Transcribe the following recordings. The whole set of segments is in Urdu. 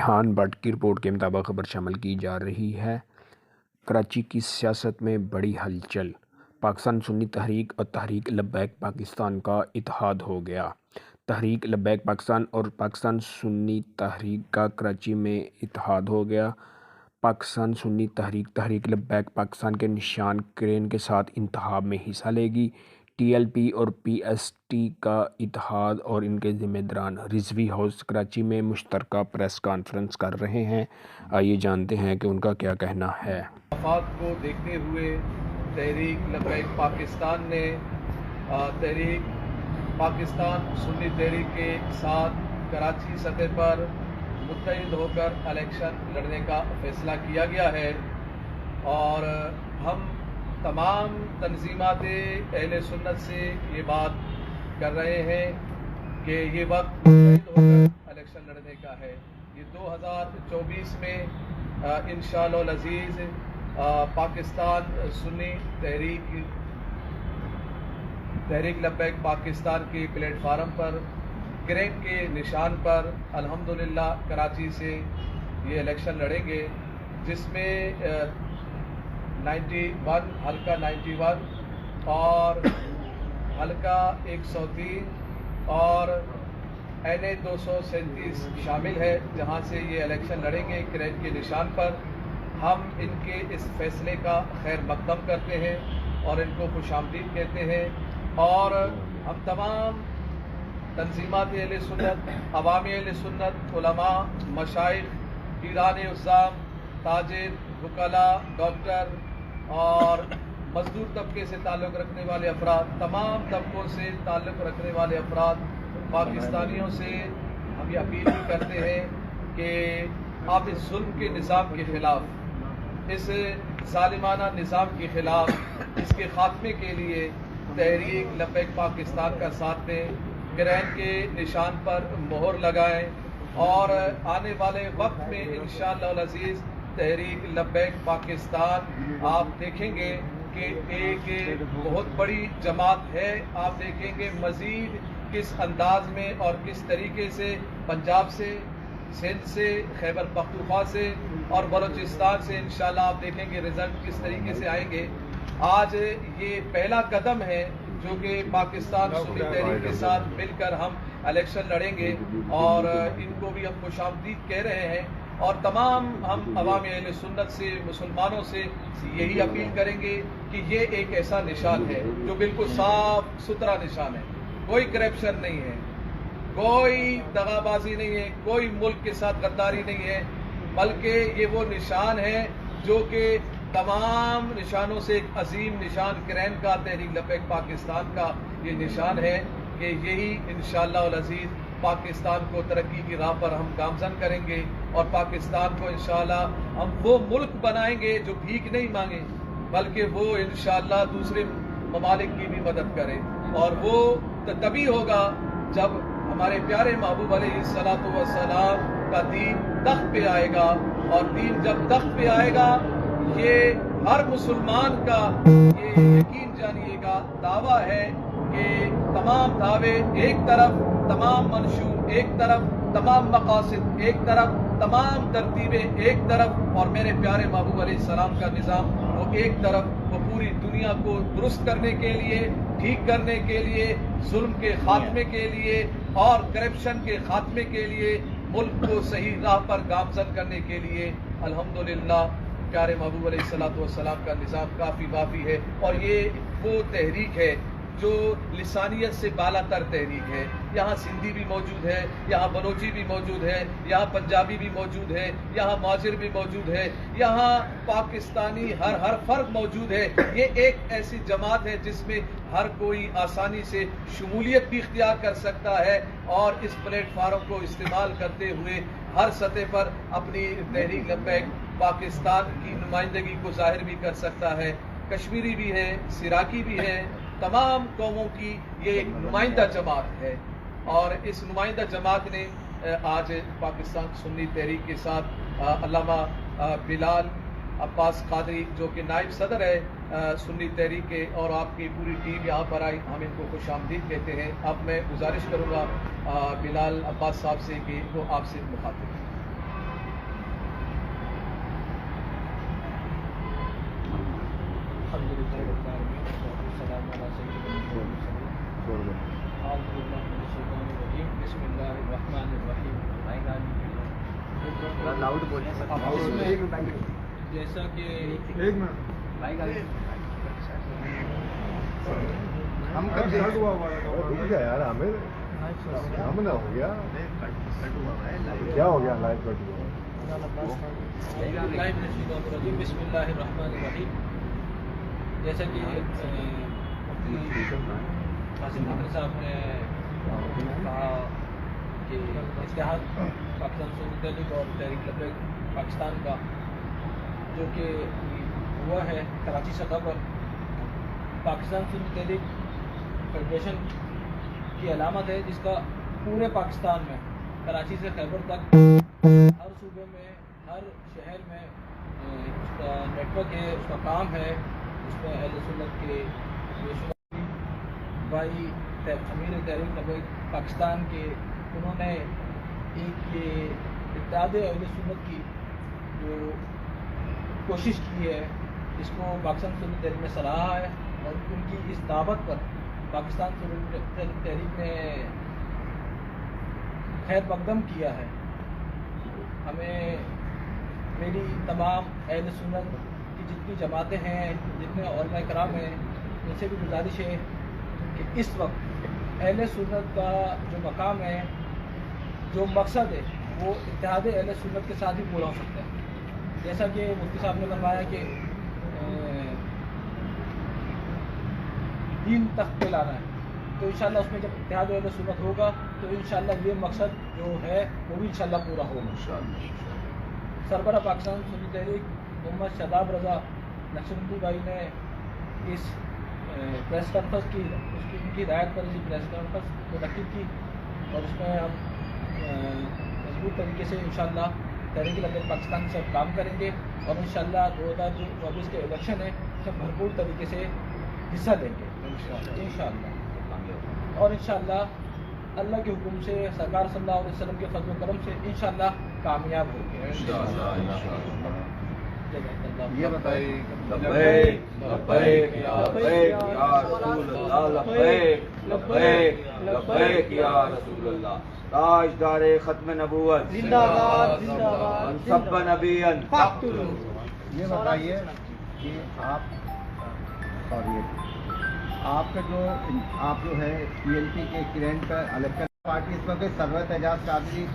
ریحان بٹ کی رپورٹ کے مطابق خبر شامل کی جا رہی ہے۔ کراچی کی سیاست میں بڑی ہلچل، پاکستان سنی تحریک اور تحریک لبیک پاکستان کا اتحاد ہو گیا۔ تحریک لبیک پاکستان اور پاکستان سنی تحریک کا کراچی میں اتحاد ہو گیا۔ پاکستان سنی تحریک تحریک لبیک پاکستان کے نشان کرین کے ساتھ انتخاب میں حصہ لے گی۔ ٹی ایل پی اور پی ایس ٹی کا اتحاد اور ان کے ذمہ داران رضوی ہاؤس کراچی میں مشترکہ پریس کانفرنس کر رہے ہیں۔ آئیے جانتے ہیں کہ ان کا کیا کہنا ہے۔ مفاد کو دیکھتے ہوئے تحریک لبیک پاکستان نے تحریک پاکستان سنی تحریک کے ساتھ کراچی سطح پر متحد ہو کر الیکشن لڑنے کا فیصلہ کیا گیا ہے، اور ہم تمام تنظیمات اہل سنت سے یہ بات کر رہے ہیں کہ یہ وقت متحد ہو کر الیکشن لڑنے کا ہے۔ یہ 2024 میں انشاءاللہ العزیز پاکستان سنی تحریک لبیک پاکستان کے پلیٹ فارم پر کرین کے نشان پر الحمدللہ کراچی سے یہ الیکشن لڑیں گے، جس میں 91 حلقہ 91 اور حلقہ 103 اور NA 237 شامل ہے، جہاں سے یہ الیکشن لڑیں گے کرین کے نشان پر۔ ہم ان کے اس فیصلے کا خیر مقدم کرتے ہیں اور ان کو خوش آمدید کہتے ہیں، اور ہم تمام تنظیمات اہل سنت، عوام اہل سنت، علماء، مشائخ، پیران عظام، تاجر، وکلاء، ڈاکٹر اور مزدور طبقے سے تعلق رکھنے والے افراد، تمام طبقوں سے تعلق رکھنے والے افراد، پاکستانیوں سے ہم یہ اپیل بھی کرتے ہیں کہ آپ اس ظلم کے نظام کے خلاف، اس ظالمانہ نظام کے خلاف، اس کے خاتمے کے لیے تحریک لبیک پاکستان کا ساتھ دیں، کرین کے نشان پر مہر لگائیں، اور آنے والے وقت میں انشاءاللہ العزیز تحریک لبیک پاکستان آپ دیکھیں گے کہ ایک بہت بڑی جماعت ہے۔ آپ دیکھیں گے مزید کس انداز میں اور کس طریقے سے پنجاب سے، سندھ سے، خیبر پختونخوا سے اور بلوچستان سے انشاءاللہ آپ دیکھیں گے رزلٹ کس طریقے سے آئیں گے۔ آج یہ پہلا قدم ہے جو کہ پاکستان سنی تحریک کے ساتھ مل کر ہم الیکشن لڑیں گے، اور ان کو بھی ہم خوش آمدید کہہ رہے ہیں، اور تمام ہم عوام اہل سنت سے، مسلمانوں سے یہی اپیل کریں گے کہ یہ ایک ایسا نشان ہے جو بالکل صاف ستھرا نشان ہے، کوئی کرپشن نہیں ہے، کوئی دغا بازی نہیں ہے، کوئی ملک کے ساتھ غداری نہیں ہے، بلکہ یہ وہ نشان ہے جو کہ تمام نشانوں سے ایک عظیم نشان کرین کا، تحریک لبیک پاکستان کا یہ نشان ہے کہ یہی انشاءاللہ العزیز پاکستان کو ترقی کی راہ پر ہم گامزن کریں گے، اور پاکستان کو انشاءاللہ ہم وہ ملک بنائیں گے جو بھیک نہیں مانگے، بلکہ وہ انشاءاللہ دوسرے ممالک کی بھی مدد کرے، اور وہ تبھی ہوگا جب ہمارے پیارے محبوب علیہ الصلوۃ والسلام کا دین تخت پہ آئے گا، اور دین جب تخت پہ آئے گا، یہ ہر مسلمان کا یہ یقین جانیے گا دعویٰ ہے کہ تمام دعوے ایک طرف، تمام منشور ایک طرف، تمام مقاصد ایک طرف، تمام ترتیبیں ایک طرف، اور میرے پیارے محبوب علیہ السلام کا نظام وہ ایک طرف، وہ پوری دنیا کو درست کرنے کے لیے، ٹھیک کرنے کے لیے، ظلم کے خاتمے کے لیے اور کرپشن کے خاتمے کے لیے، ملک کو صحیح راہ پر گامزن کرنے کے لیے الحمدللہ پیارے محبوب علیہ الصلوۃ والسلام کا نظام کافی وافی ہے۔ اور یہ وہ تحریک ہے جو لسانیت سے بالا تر تحریک ہے۔ یہاں سندھی بھی موجود ہے، یہاں بلوچی بھی موجود ہے، یہاں پنجابی بھی موجود ہے، یہاں معاذر بھی موجود ہے، یہاں پاکستانی ہر فرد موجود ہے۔ یہ ایک ایسی جماعت ہے جس میں ہر کوئی آسانی سے شمولیت بھی اختیار کر سکتا ہے، اور اس پلیٹ فارم کو استعمال کرتے ہوئے ہر سطح پر اپنی تحریک لبیک پاکستان کی نمائندگی کو ظاہر بھی کر سکتا ہے۔ کشمیری بھی ہے، سراکی بھی ہے، تمام قوموں کی یہ ایک نمائندہ جماعت ہے، اور اس نمائندہ جماعت نے آج پاکستان سنی تحریک کے ساتھ علامہ بلال عباس قادری جو کہ نائب صدر ہے سنی تحریک کے، اور آپ کی پوری ٹیم یہاں پر آئی، ہم ان کو خوش آمدید کہتے ہیں۔ اب میں گزارش کروں گا بلال عباس صاحب سے کہ وہ آپ سے مخاطب ہیں۔ لاؤڈ بولیں سر. جیسا کہ ہم یار ہمیں ہم نہ ہو گیا کیا ہو گیا لائف کٹ ہوا. بسم اللہ الرحمن الرحیم. جیسا کہ قاسم حقی صاحب نے کہا کہ اتحاد پاکستان سنی تحریک اور تحریک لبیک پاکستان کا جو کہ ہوا ہے کراچی سطح پر، پاکستان سنی تحریک فیڈریشن کی علامت ہے جس کا پورے پاکستان میں کراچی سے خیبر تک ہر صوبے میں ہر شہر میں اس کا نیٹ ورک ہے، اس کا کام ہے. اس میں اہل سنت کے بھائی امیر تحریک لبیک پاکستان کے انہوں نے ایک یہ اتحاد اہل سنت کی جو کوشش کی ہے اس کو پاکستان سنی تحریک میں سراہا ہے اور ان کی اس دعوت پر پاکستان سنی تحریک نے خیر مقدم کیا ہے. ہمیں میری تمام اہل سنت کی جتنی جماعتیں ہیں، جتنے علماء کرام ہیں، ان سے بھی گزارش ہے کہ اس وقت اہل سنت کا جو مقام ہے، جو مقصد ہے، وہ اتحاد اہل سنت کے ساتھ ہی پورا ہو سکتا ہے. جیسا کہ مفتی صاحب نے فرمایا کہ دین تخت پہ لانا ہے، تو انشاءاللہ اس میں جب اتحاد اہل سنت ہوگا تو انشاءاللہ یہ مقصد جو ہے وہ بھی انشاءاللہ پورا ہوگا. سربراہ پاکستان سنی تحریک محمد شاداب رضا نقشبندی بھائی نے اس پریس کانفرنس کی ان کی ہدایت پر پریس کانفرنس منعقد کی اور اس میں ہم مضبوط طریقے سے انشاءاللہ تحریک لبیک پاکستان سے کام کریں گے اور انشاءاللہ 2024 کے الیکشن ہے سب بھرپور طریقے سے حصہ لیں گے انشاءاللہ. اور انشاءاللہ اللہ کے حکم سے سرکار صلی اللہ علیہ وسلم کے فضل و کرم سے انشاءاللہ کامیاب ہوں گے. یہ بتائیے لبیک لبیک یا لبیک یا رسول اللہ، لبیک لبیک لبیک یا رسول اللہ. تاجدار ختم نبوت زندہ باد زندہ باد. منصب نبیًا. یہ بتائیے کہ آپ کا آپ جو ہے پی ایل پی کے کرینٹ کا الیکشن پارٹی اس میں کوئی سرورت اعجاز قادری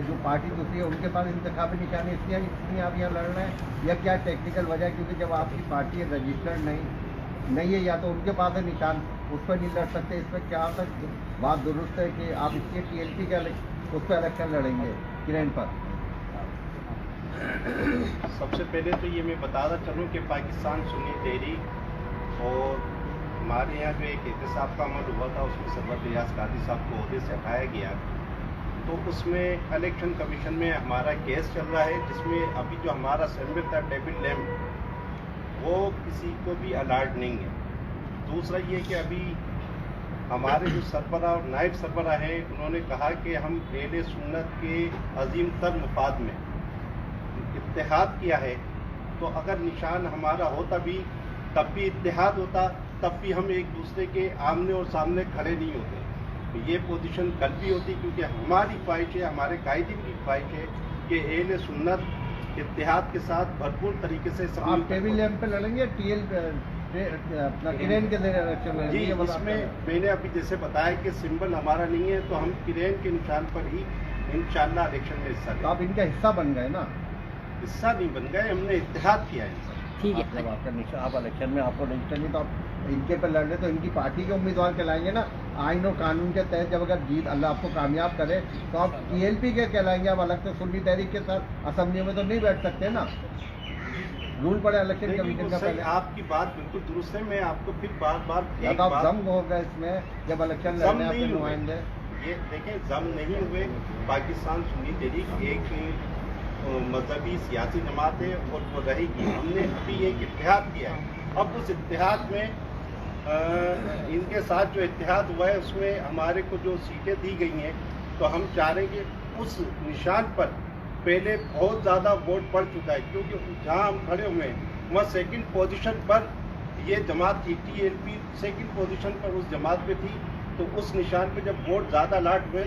جو پارٹی دوسری ہے ان کے پاس انتخابی نشانی اس لیے آپ یہاں لڑ رہے ہیں یا کیا ٹیکنیکل وجہ ہے؟ کیونکہ جب آپ کی پارٹی رجسٹرڈ نہیں ہے یا تو ان کے پاس ہے نشان، اس پہ نہیں لڑ سکتے. اس پہ کیا تک بات درست ہے کہ آپ اس کے ٹی ایل پی کا اس پہ الیکشن لڑیں گے کرینٹ پر؟ سب سے پہلے تو یہ میں بتاتا چلوں کہ پاکستان سنی تحریک اور ہمارے یہاں جو ایک احتساب کا عمل ہوا تھا اس میں سرورت اعجاز قادری صاحب کو عہدے سے ہٹایا گیا، تو اس میں الیکشن کمیشن میں ہمارا کیس چل رہا ہے جس میں ابھی جو ہمارا سرور تھا ڈیوڈ لیمب وہ کسی کو بھی الارٹ نہیں ہے. دوسرا یہ کہ ابھی ہمارے جو سربراہ اور نائب سربراہ ہیں انہوں نے کہا کہ ہم اہل سنت کے عظیم تر مفاد میں اتحاد کیا ہے، تو اگر نشان ہمارا ہوتا بھی تب بھی اتحاد ہوتا، تب بھی ہم ایک دوسرے کے آمنے اور سامنے کھڑے نہیں ہوتے. یہ پوزیشن کل بھی ہوتی کیونکہ ہماری خواہش ہے، ہمارے قائدین کی خواہش ہے کہ اہل سنت اتحاد کے ساتھ بھرپور طریقے سے آپ ٹیبل لیمپ پہ لڑیں گے ٹی ایل اپنا کرین کے الیکشن لڑیں جی. گے؟ اس میں میں نے ابھی جیسے بتایا کہ سمبل ہمارا نہیں ہے تو ہم کرین کے نشان پر ہی انشاءاللہ الیکشن میں حصہ لیں. آپ ان کا حصہ بن گئے نا؟ حصہ نہیں بن گئے، ہم نے اتحاد کیا ہے. ٹھیک ہے. جب آپ کا نشان آپ الیکشن میں آپ کو رجسٹر نہیں تو آپ ان کے پہ لڑ رہے تو ان کی پارٹی کے امیدوار کہلائیں گے نا. آئین و قانون کے تحت جب اگر جیت اللہ آپ کو کامیاب کرے تو آپ ٹی ایل پی کے کہلائیں گے. آپ الگ سے سنی تحریک کے ساتھ اسمبلی میں تو نہیں بیٹھ سکتے نا، رول پڑے الیکشن کمیشن کا. پہلے آپ کی بات بالکل درست ہے، میں آپ کو پھر بار بار یا تو آپ ضم ہو گئے اس میں جب الیکشن لڑنے آپ کے نمائندے. یہ دیکھیں ضم نہیں ہوئے. پاکستان سنی تحریک ایک مذہبی سیاسی جماعت ہے اور وہ رہے گی. ہم نے ابھی ایک اتحاد کیا ہے، اب اس اتحاد میں ان کے ساتھ جو اتحاد ہوا ہے اس میں ہمارے کو جو سیٹیں دی گئی ہیں تو ہم چاہ رہے ہیں کہ اس نشان پر پہلے بہت زیادہ ووٹ پڑ چکا ہے کیونکہ جہاں ہم کھڑے ہوئے ہیں وہاں سیکنڈ پوزیشن پر یہ جماعت تھی. T L P second position پر اس جماعت پہ تھی، تو اس نشان پہ جب ووٹ زیادہ لاٹ ہوئے